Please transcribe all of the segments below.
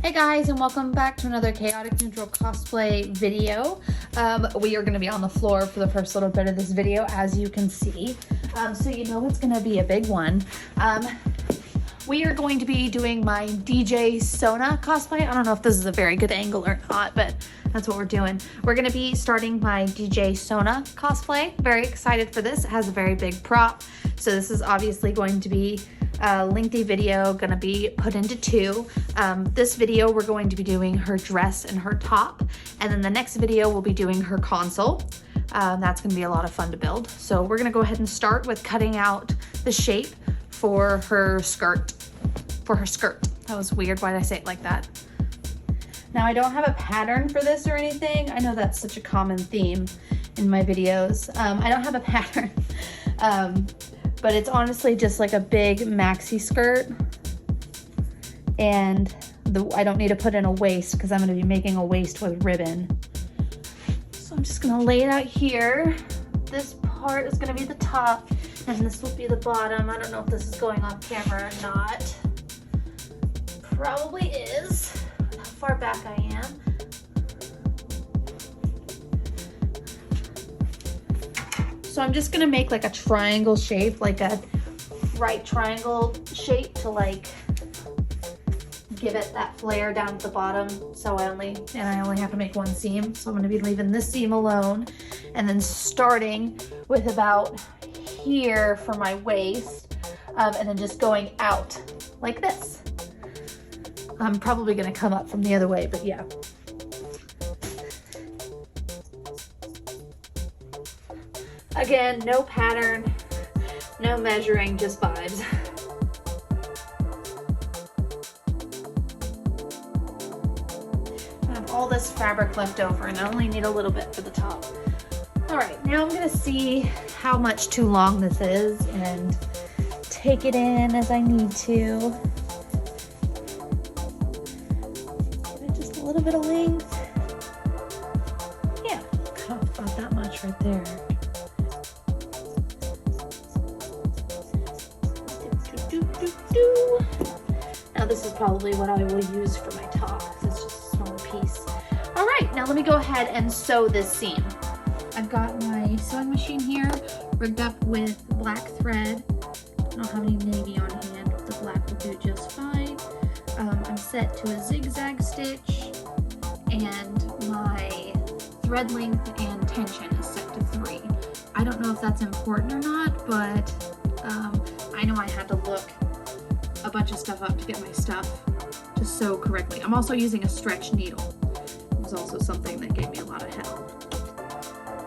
Hey guys, and welcome back to another Chaotic Neutral cosplay video. We are going to be on the floor for the first little bit of this video, as you can see. So you know it's going to be a big one. We are going to be doing my DJ Sona cosplay. I don't know if this is a very good angle or not, but that's what we're doing. We're going to be starting my DJ Sona cosplay. Very excited for this. It has a very big prop. So this is obviously going to be a lengthy video, gonna be put into two. This video we're going to be doing her dress and her top, and then the next video we'll be doing her console. That's gonna be a lot of fun to build. So we're gonna go ahead and start with cutting out the shape for her skirt. That was weird. Why did I say it like that? Now I don't have a pattern for this or anything. I know that's such a common theme in my videos. I don't have a pattern. But it's honestly just like a big maxi skirt, and I don't need to put in a waist because I'm going to be making a waist with ribbon. So I'm just going to lay it out here. This part is going to be the top and this will be the bottom. I don't know if this is going on camera or not. Probably is, how far back I am. So I'm just gonna make like a triangle shape, like a right triangle shape to like give it that flare down at the bottom. So I only have to make one seam. So I'm gonna be leaving this seam alone and then starting with about here for my waist, and then just going out like this. I'm probably gonna come up from the other way, but yeah. Again, no pattern, no measuring, just vibes. I have all this fabric left over and I only need a little bit for the top. All right, now I'm gonna see how much too long this is and take it in as I need to. Give it just a little bit of length. Yeah, cut off about that much right there. Now this is probably what I will use for my top because it's just a smaller piece. All right, now let me go ahead and sew this seam. I've got my sewing machine here rigged up with black thread. I don't have any navy on hand, but the black will do just fine. I'm set to a zigzag stitch, and my thread length and tension is set to 3. I don't know if that's important or not, but I know I had to look a bunch of stuff up to get my stuff to sew correctly. I'm also using a stretch needle. It was also something that gave me a lot of help.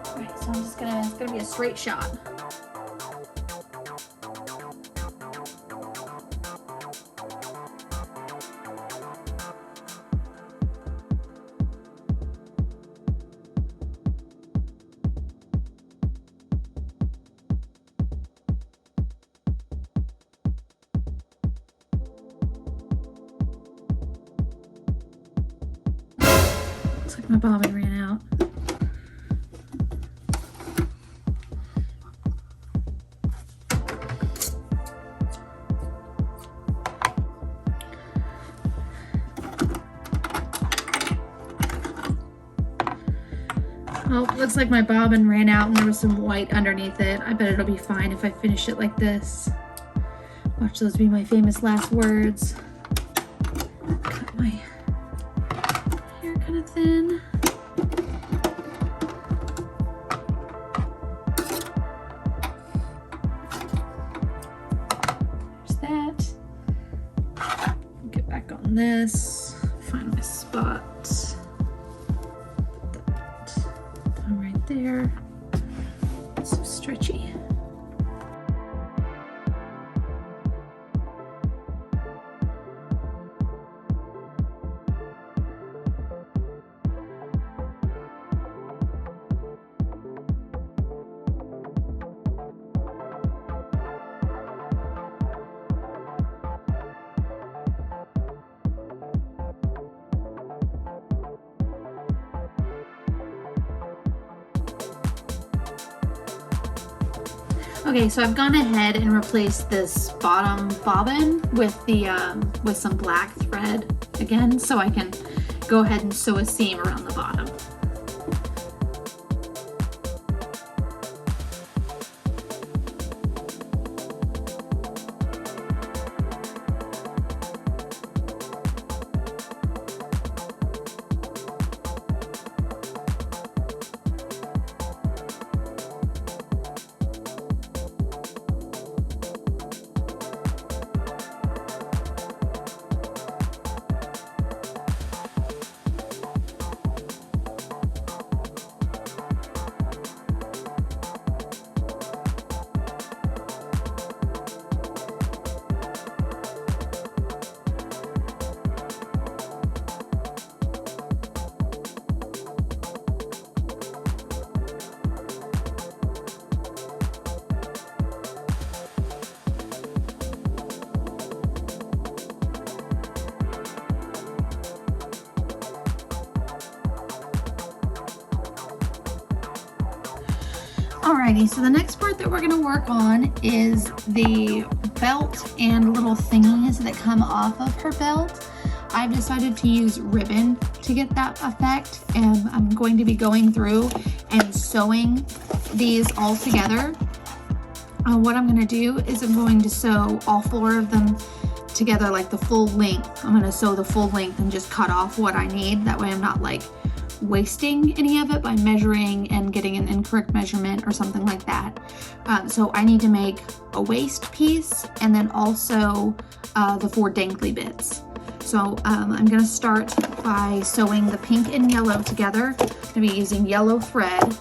All right, so it's gonna be a straight shot. Looks like my bobbin ran out. Oh, looks like my bobbin ran out and there was some white underneath it. I bet it'll be fine if I finish it like this. Watch those be my famous last words. Cut my hair kind of thin. There's that. Get back on this. Find my spot. Put that down right there. It's so stretchy. Okay, so I've gone ahead and replaced this bottom bobbin with the with some black thread again, so I can go ahead and sew a seam around the bottom. Alrighty, so the next part that we're going to work on is the belt and little thingies that come off of her belt. I've decided to use ribbon to get that effect, and I'm going to be going through and sewing these all together. What I'm going to do is I'm going to sew all 4 of them together, like the full length. I'm going to sew the full length and just cut off what I need. That way I'm not like wasting any of it by measuring and getting an incorrect measurement or something like that. So I need to make a waist piece and then also the 4 dangly bits. So I'm going to start by sewing the pink and yellow together. I'm going to be using yellow thread.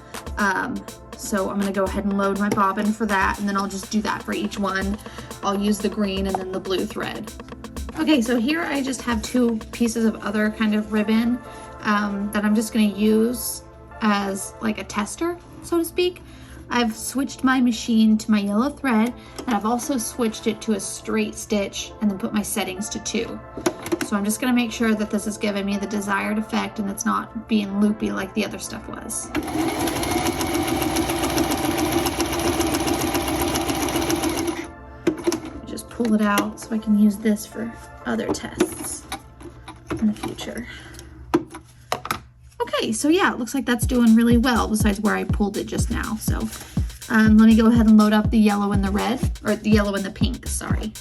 So I'm going to go ahead and load my bobbin for that, and then I'll just do that for each one. I'll use the green and then the blue thread. Okay, so here I just have 2 pieces of other kind of ribbon that I'm just going to use as like a tester, so to speak. I've switched my machine to my yellow thread, and I've also switched it to a straight stitch and then put my settings to 2. So I'm just going to make sure that this is giving me the desired effect and it's not being loopy like the other stuff was. Just pull it out so I can use this for other tests in the future. Okay, so yeah, it looks like that's doing really well besides where I pulled it just now. So let me go ahead and load up the yellow and the red, or the yellow and the pink, sorry.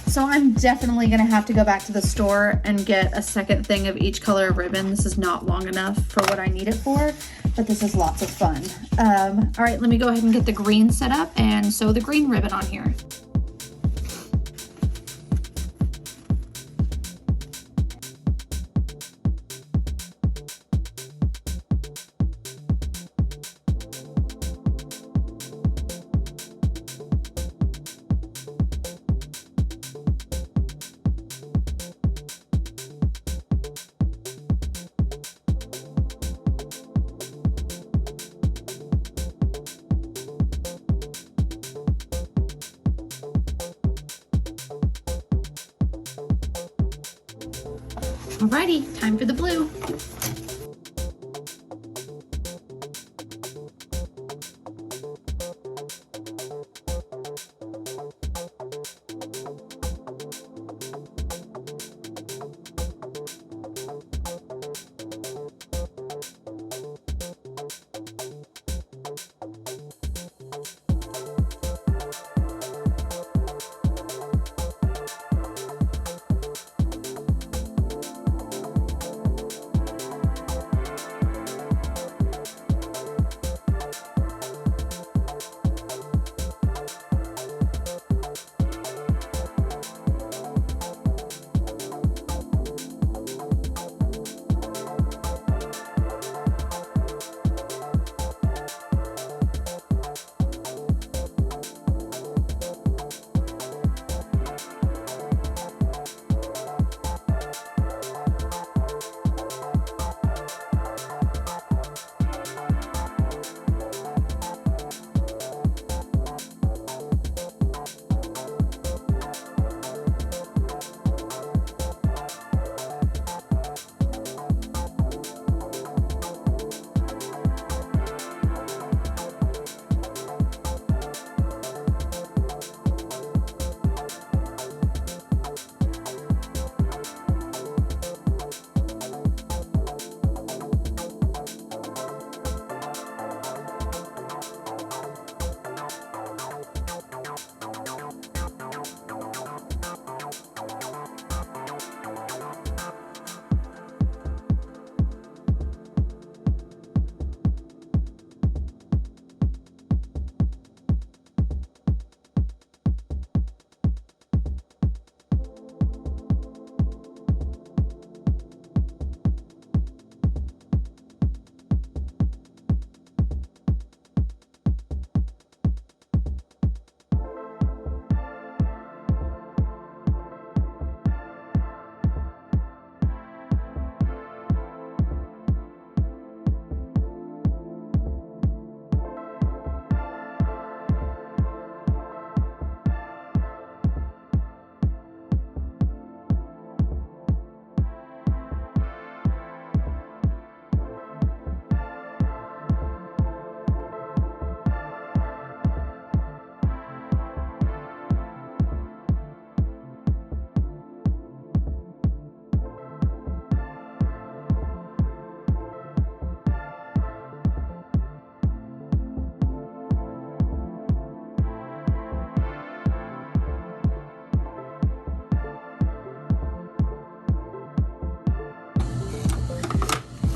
So I'm definitely gonna have to go back to the store and get a second thing of each color of ribbon. This is not long enough for what I need it for, but this is lots of fun. All right, let me go ahead and get the green set up and sew the green ribbon on here. Alrighty, time for the blue.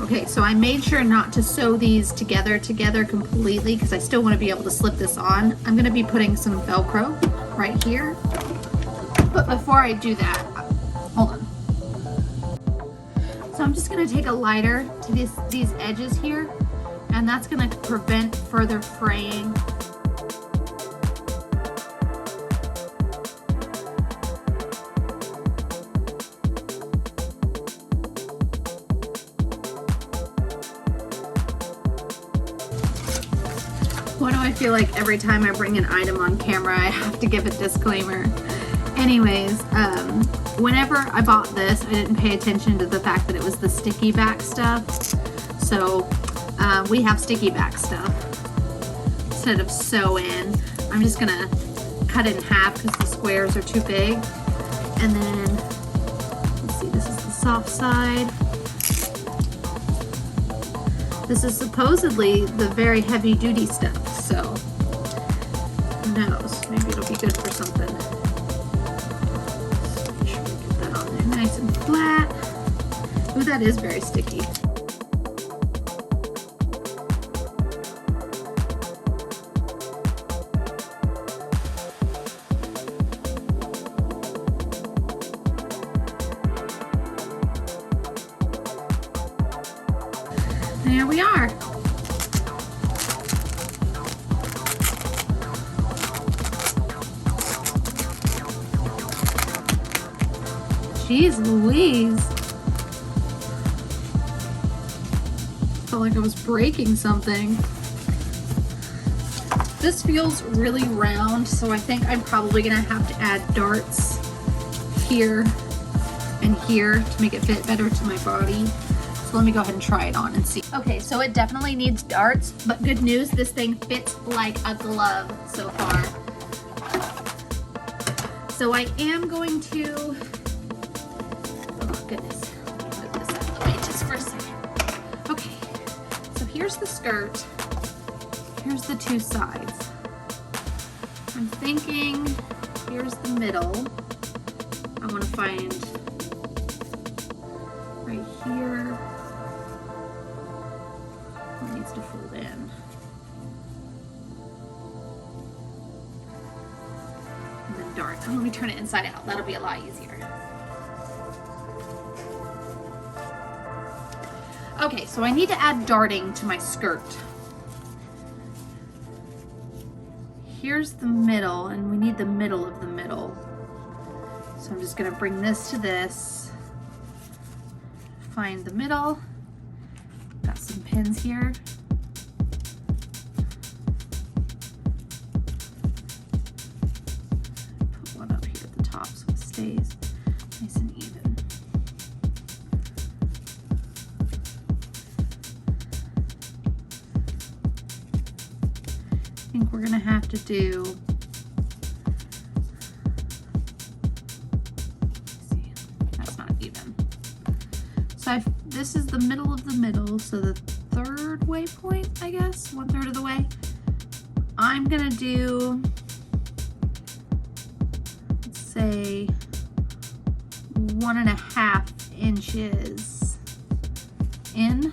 Okay, so I made sure not to sew these together completely because I still want to be able to slip this on. I'm going to be putting some Velcro right here. But before I do that, hold on. So I'm just going to take a lighter to these edges here, and that's going to prevent further fraying. Why do I feel like every time I bring an item on camera, I have to give a disclaimer? Anyways, whenever I bought this, I didn't pay attention to the fact that it was the sticky back stuff. So we have sticky back stuff. Instead of sew in, I'm just gonna cut it in half because the squares are too big. And then, let's see, this is the soft side. This is supposedly the very heavy duty stuff, so who knows? Maybe it'll be good for something. So make sure we get that on there nice and flat. Ooh, that is very sticky. There we are. Jeez Louise. Felt like I was breaking something. This feels really round, so I think I'm probably gonna have to add darts here and here to make it fit better to my body. So let me go ahead and try it on and see. Okay, so it definitely needs darts, but good news, this thing fits like a glove so far. So I am going to, oh goodness, let me move this out of the way just for a second. Okay, so here's the skirt. Here's the two sides. I'm thinking, here's the middle. I want to find right here. It needs to fold in. And then darts. Let me turn it inside out. That'll be a lot easier. Okay, so I need to add darting to my skirt. Here's the middle, and we need the middle of the middle. So I'm just gonna bring this to this, find the middle, got some pins here. Put one up here at the top so it stays nice and even. I think we're gonna have to do, so this is the middle of the middle, so the third waypoint, I guess, 1/3 of the way. I'm gonna do, let's say, 1.5 inches in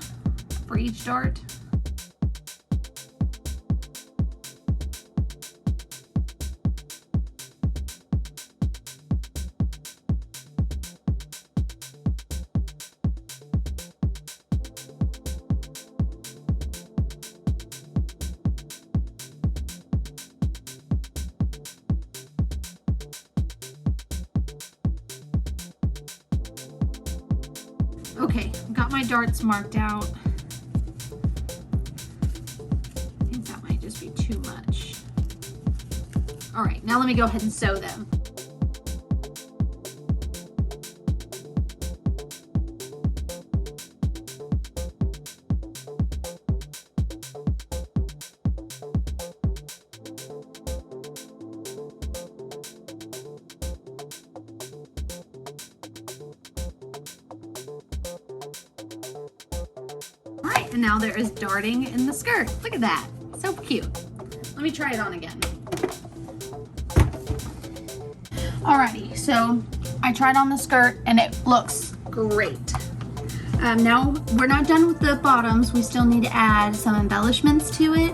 for each dart. Okay, got my darts marked out. I think that might just be too much. All right, now let me go ahead and sew them. And now there is darting in the skirt. Look at that, so cute. Let me try it on again. Alrighty, so I tried on the skirt and it looks great. Now we're not done with the bottoms. We still need to add some embellishments to it.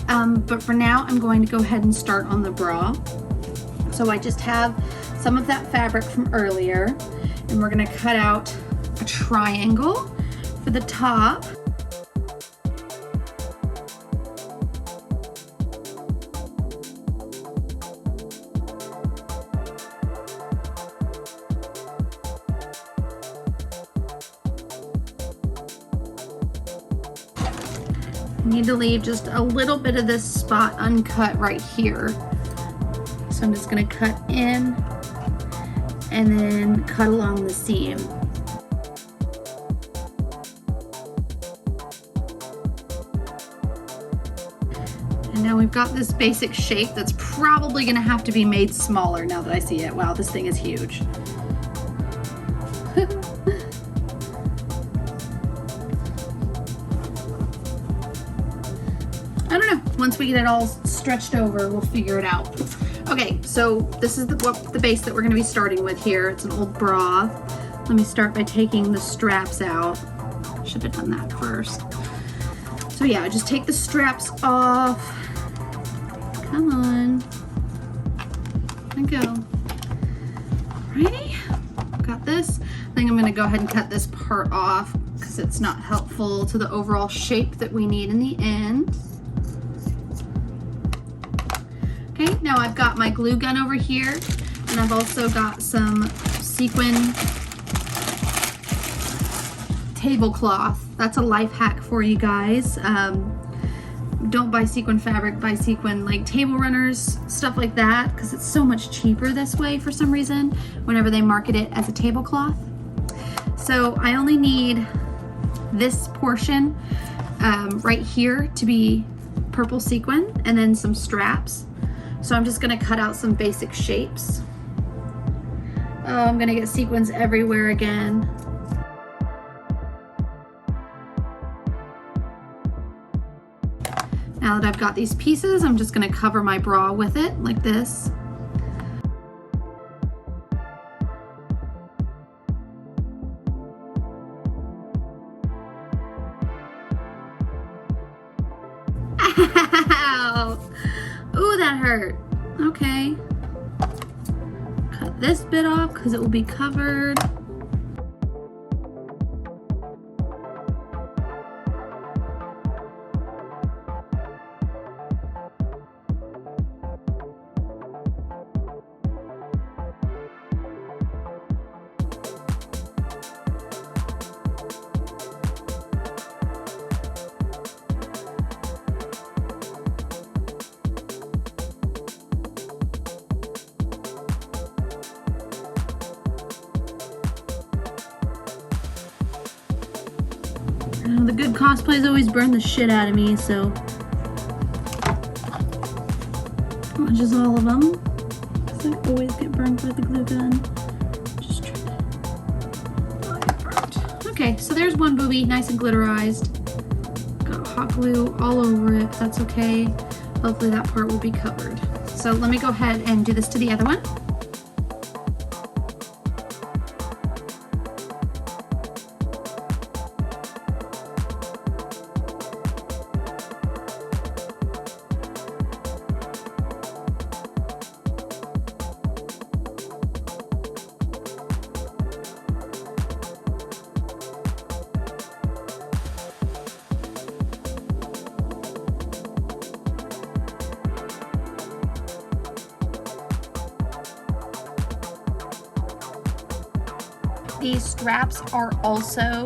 But for now, I'm going to go ahead and start on the bra. So I just have some of that fabric from earlier, and we're gonna cut out a triangle for the top. Need to leave just a little bit of this spot uncut right here. So I'm just gonna cut in and then cut along the seam. And now we've got this basic shape that's probably gonna have to be made smaller now that I see it. Wow, this thing is huge. I don't know, once we get it all stretched over, we'll figure it out. Okay, so this is the base that we're gonna be starting with here. It's an old bra. Let me start by taking the straps out. Should have done that first. So yeah, just take the straps off. Come on. There we go. Alrighty, got this. I think I'm gonna go ahead and cut this part off because it's not helpful to the overall shape that we need in the end. Okay, now I've got my glue gun over here, and I've also got some sequin tablecloth. That's a life hack for you guys. Don't buy sequin fabric, buy sequin like table runners, stuff like that, because it's so much cheaper this way for some reason whenever they market it as a tablecloth. So I only need this portion right here to be purple sequin, and then some straps. So I'm just gonna cut out some basic shapes. Oh, I'm gonna get sequins everywhere again. Now that I've got these pieces, I'm just gonna cover my bra with it like this. Ow! Ooh, that hurt. Okay. Cut this bit off because it will be covered. The good cosplays always burn the shit out of me, so not just all of them, because I always get burned by the glue gun. Just trying to not get burnt. Okay, so there's one booby, nice and glitterized. Got hot glue all over it. That's okay. Hopefully that part will be covered. So let me go ahead and do this to the other one. These straps are also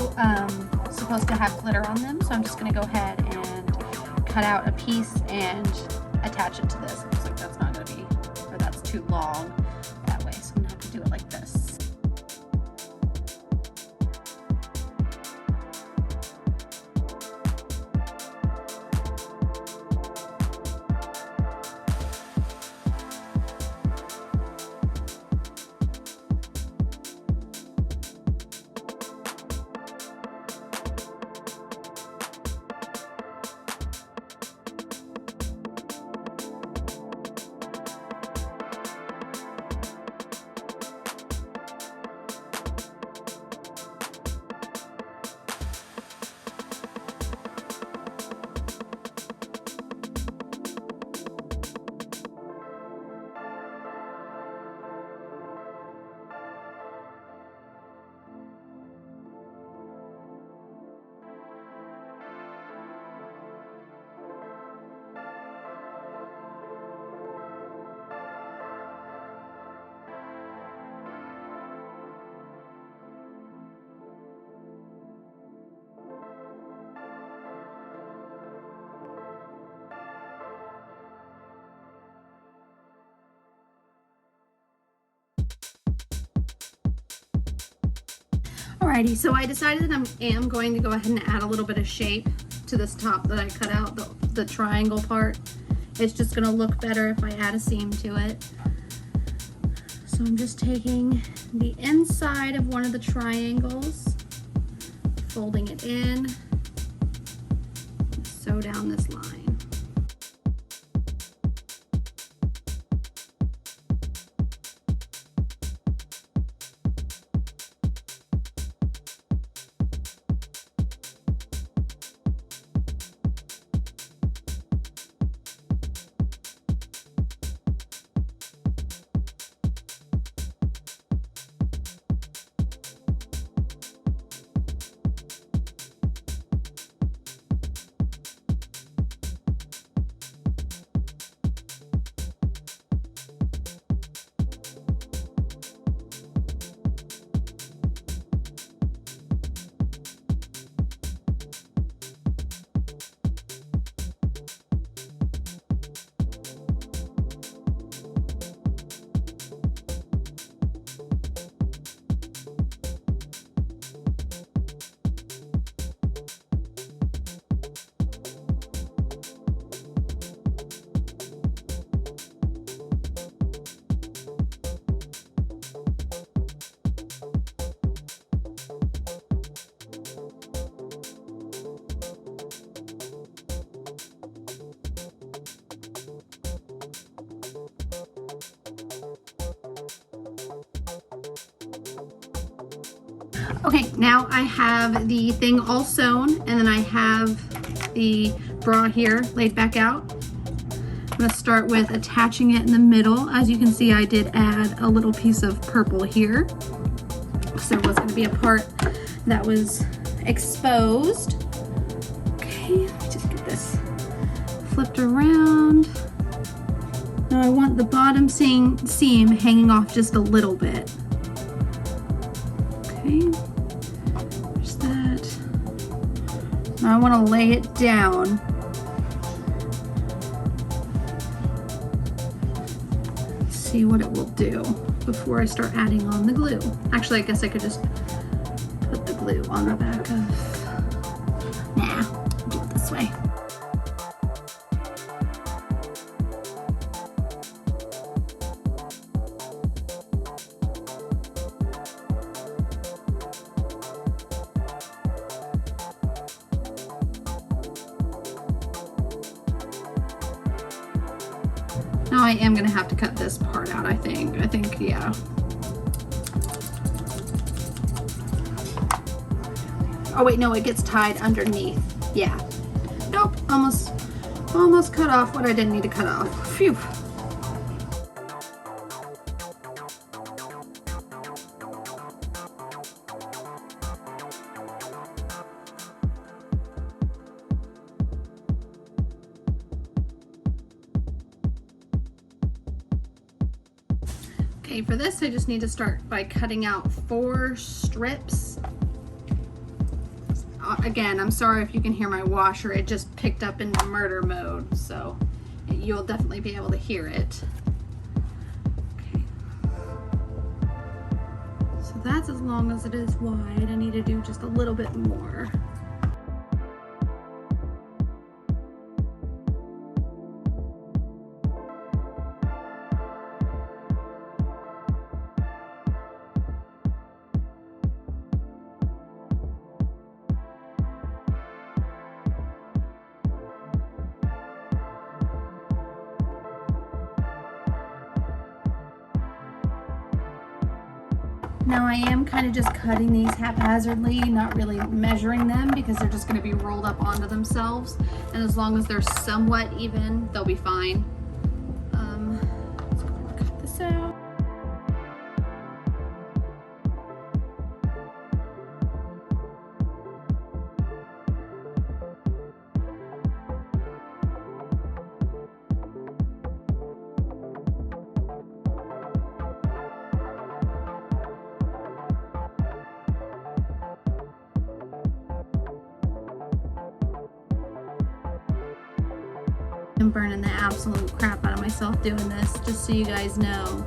supposed to have glitter on them, so I'm just going to go ahead and cut out a piece and attach it to this. It looks like that's not going to be, or that's too long that way, so I'm going to have to do it like this. Alrighty, so I decided that I am going to go ahead and add a little bit of shape to this top that I cut out, the triangle part. It's just gonna look better if I add a seam to it. So I'm just taking the inside of one of the triangles, folding it in, sew down this line. Okay, now I have the thing all sewn, and then I have the bra here laid back out. I'm gonna start with attaching it in the middle. As you can see, I did add a little piece of purple here. So there was gonna be a part that was exposed. Okay, let me just get this flipped around. Now I want the bottom seam hanging off just a little bit. Okay, there's that. Now I want to lay it down. See what it will do before I start adding on the glue. Actually, I guess I could just put the glue on the back of... Nah, I'll do it this way. Now I am gonna have to cut this part out, I think, yeah. Oh wait, no, it gets tied underneath. Yeah. Nope, almost cut off what I didn't need to cut off. Phew. Okay, for this I just need to start by cutting out 4 strips. Again, I'm sorry if you can hear my washer, it just picked up into murder mode, so you'll definitely be able to hear it. Okay. So that's as long as it is wide. I need to do just a little bit more. Now I am kind of just cutting these haphazardly, not really measuring them because they're just going to be rolled up onto themselves. And as long as they're somewhat even, they'll be fine. Let's go and cut this out. I'm burning the absolute crap out of myself doing this, just so you guys know.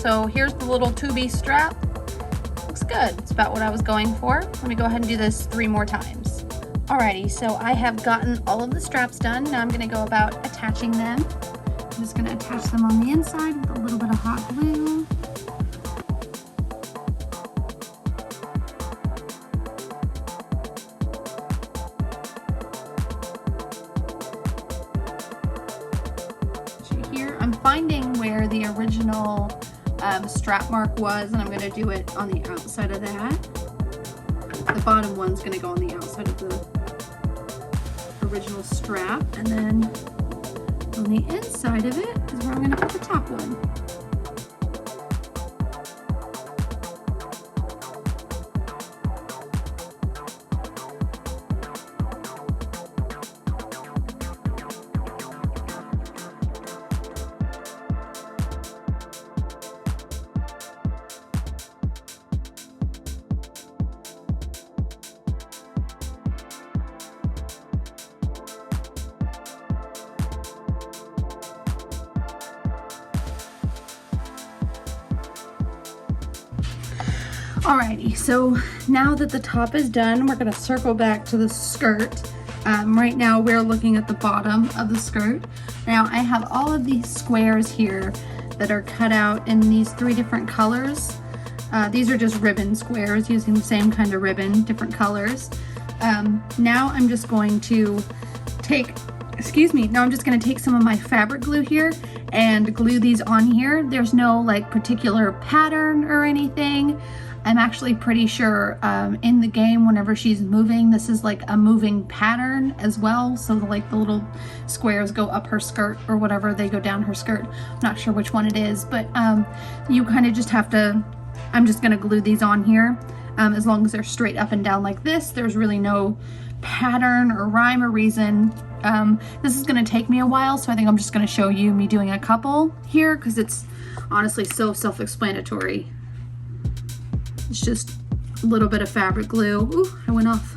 So here's the little tubey strap. Looks good. It's about what I was going for. Let me go ahead and do this 3 more times. Alrighty, so I have gotten all of the straps done. Now I'm gonna go about attaching them. I'm just gonna attach them on the inside with a little bit of hot glue. Here, I'm finding where the original strap mark was, and I'm gonna do it on the outside of that. The bottom one's gonna go on the outside of the original strap, and then on the inside of it is where I'm gonna put the top one. Alrighty, so now that the top is done, we're gonna circle back to the skirt. Right now we're looking at the bottom of the skirt. Now I have all of these squares here that are cut out in these 3 different colors. These are just ribbon squares using the same kind of ribbon, different colors. Now I'm just going to take, now I'm just gonna take some of my fabric glue here and glue these on here. There's no like particular pattern or anything. I'm actually pretty sure in the game, whenever she's moving, this is like a moving pattern as well. So like the little squares go up her skirt or whatever, they go down her skirt. I'm not sure which one it is, but you kind of just have to, I'm just gonna glue these on here. As long as they're straight up and down like this, there's really no pattern or rhyme or reason. This is gonna take me a while, so I think I'm just gonna show you me doing a couple here because it's honestly so self-explanatory. It's just a little bit of fabric glue. Ooh, I went off.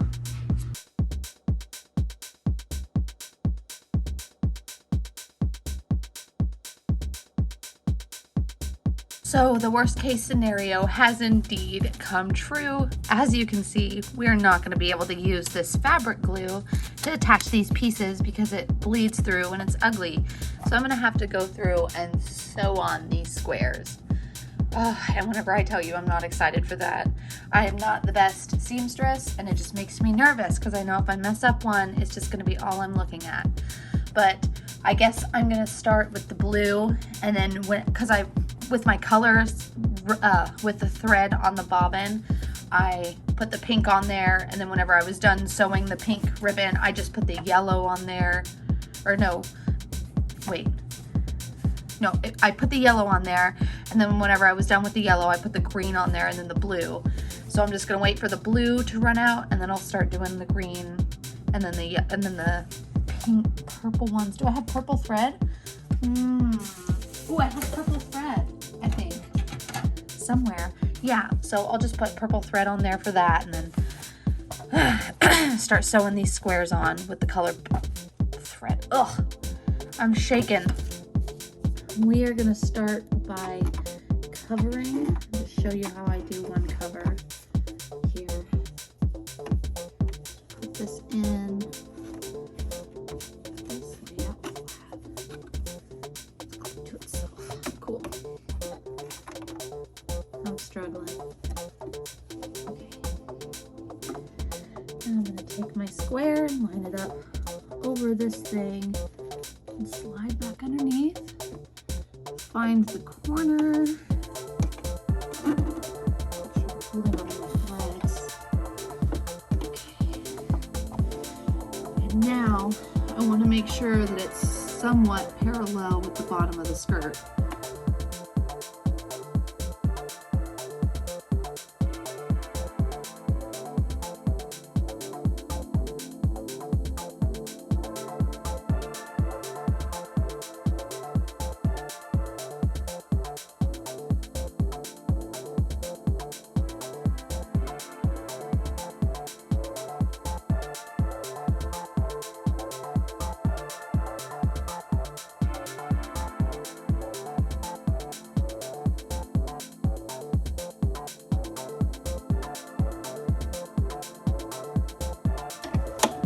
So the worst case scenario has indeed come true. As you can see, we're not going to be able to use this fabric glue to attach these pieces because it bleeds through and it's ugly. So I'm going to have to go through and sew on these squares. And whenever I tell you I'm not excited for that, I am not the best seamstress, and it just makes me nervous because I know if I mess up one, it's just going to be all I'm looking at. But I guess I'm going to start with the blue, and then with my colors, with the thread on the bobbin, I put the pink on there, and then whenever I was done sewing the pink ribbon, I just put the yellow on there. Or no, wait. No, I put the yellow on there, and then whenever I was done with the yellow, I put the green on there and then the blue. So I'm just gonna wait for the blue to run out, and then I'll start doing the green, and then the pink, purple ones. Do I have purple thread? Oh, I have purple thread, I think, somewhere. Yeah, so I'll just put purple thread on there for that, and then start sewing these squares on with the colored thread. Ugh, I'm shaking. We are going to start by covering. I'll show you how I do one cover here. Put this in. This way up to itself. Cool. I'm struggling. Okay. Now I'm going to take my square and line it up over this thing and slide back underneath. Find the corner. Holding on my legs. Okay. And now I want to make sure that it's somewhat parallel with the bottom of the skirt.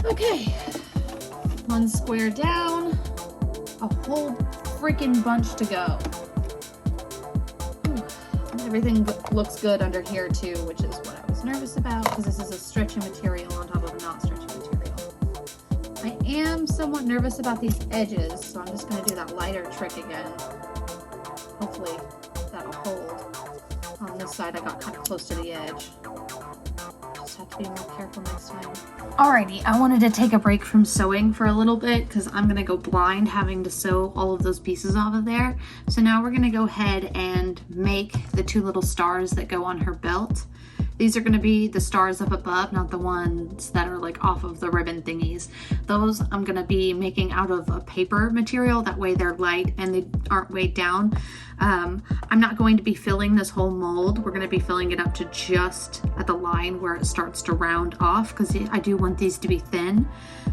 Okay, one square down, a whole freaking bunch to go. Whew. Everything looks good under here too, which is what I was nervous about, because this is a stretchy material on top of a not stretchy material. I am somewhat nervous about these edges, so I'm just going to do that lighter trick again. Hopefully that'll hold. On this side I got kind of close to the edge. Just have to be more careful next time. Alrighty, I wanted to take a break from sewing for a little bit because I'm going to go blind having to sew all of those pieces off of there. So now we're going to go ahead and make the two little stars that go on her belt. These are going to be the stars up above, not the ones that are like off of the ribbon thingies. Those I'm going to be making out of a paper material. That way they're light and they aren't weighed down. I'm not going to be filling this whole mold. We're going to be filling it up to just at the line where it starts to round off, because I do want these to be thin.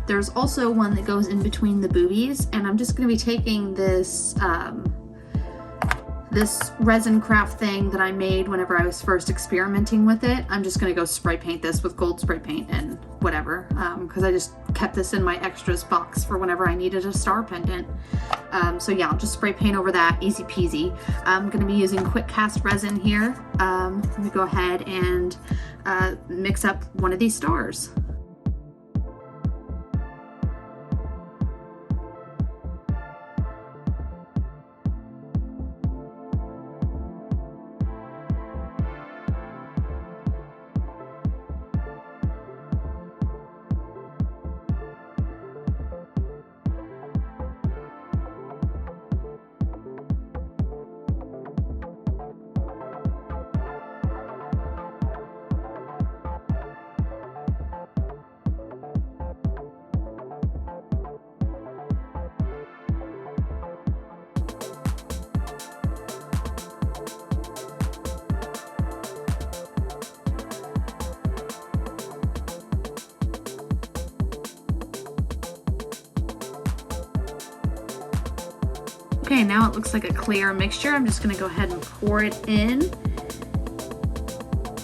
There's also one that goes in between the boobies, and I'm just going to be taking this this resin craft thing that I made whenever I was first experimenting with it. I'm just going to go spray paint this with gold spray paint and whatever, because I just kept this in my extras box for whenever I needed a star pendant. So yeah, I'll just spray paint over that, easy peasy. I'm going to be using quick cast resin here. Let me go ahead and mix up one of these stars. Okay, now it looks like a clear mixture. I'm just gonna go ahead and pour it in.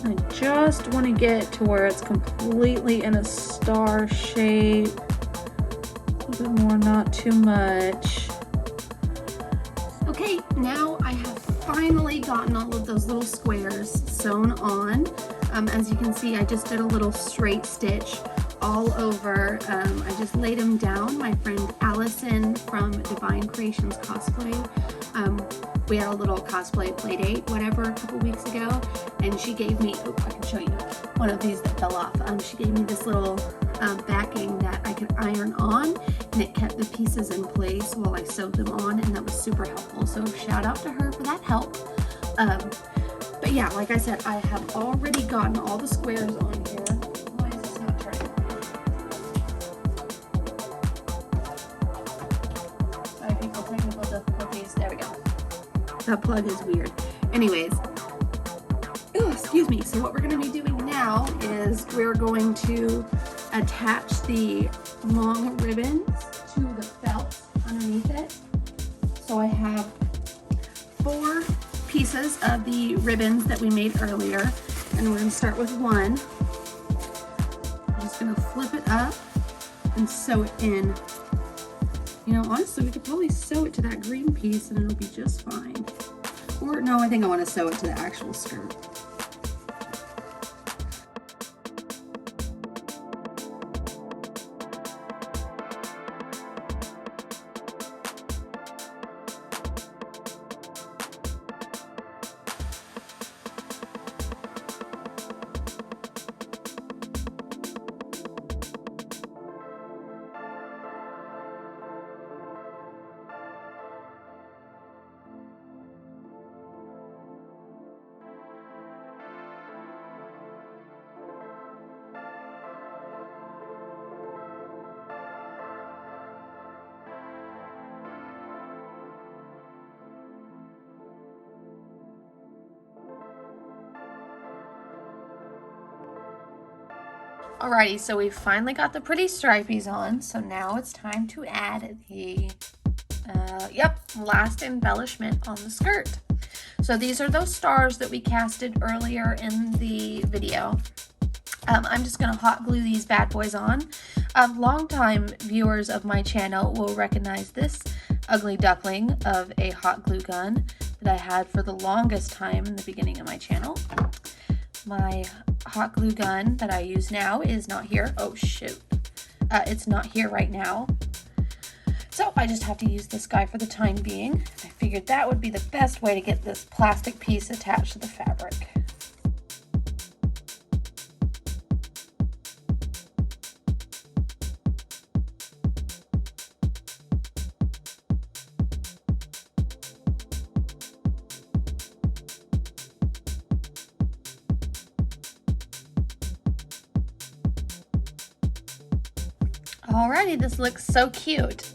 I just want to get to where it's completely in a star shape. A little bit more, not too much. Okay, now I have finally gotten all of those little squares sewn on. As you can see, I just did a little straight stitch all over. I just laid them down. My friend Allison from Divine Creations Cosplay, we had a little cosplay play date, whatever, a couple weeks ago, and she gave me, oh, I can show you one of these that fell off. She gave me this little backing that I could iron on, and it kept the pieces in place while I sewed them on, and that was super helpful. So shout out to her for that help. But yeah, like I said, I have already gotten all the squares on here. Why is this not turning? Sorry, people, technical difficulties. There we go. That plug is weird. Anyways, excuse me. So what we're going to be doing now is we're going to attach the long ribbons to the felt underneath it. So I have 4 pieces of the ribbons that we made earlier, and we're going to start with one. I'm just going to flip it up and sew it in. You know, honestly, we could probably sew it to that green piece and it'll be just fine. Or no, I think I want to sew it to the actual skirt. Alrighty, so we finally got the pretty stripies on, so now it's time to add the, last embellishment on the skirt. So these are those stars that we casted earlier in the video. I'm just gonna hot glue these bad boys on. Longtime viewers of my channel will recognize this ugly duckling of a hot glue gun that I had for the longest time in the beginning of my channel. My hot glue gun that I use now is not here. Oh shoot. It's not here right now. So I just have to use this guy for the time being. I figured that would be the best way to get this plastic piece attached to the fabric. Alrighty, this looks so cute.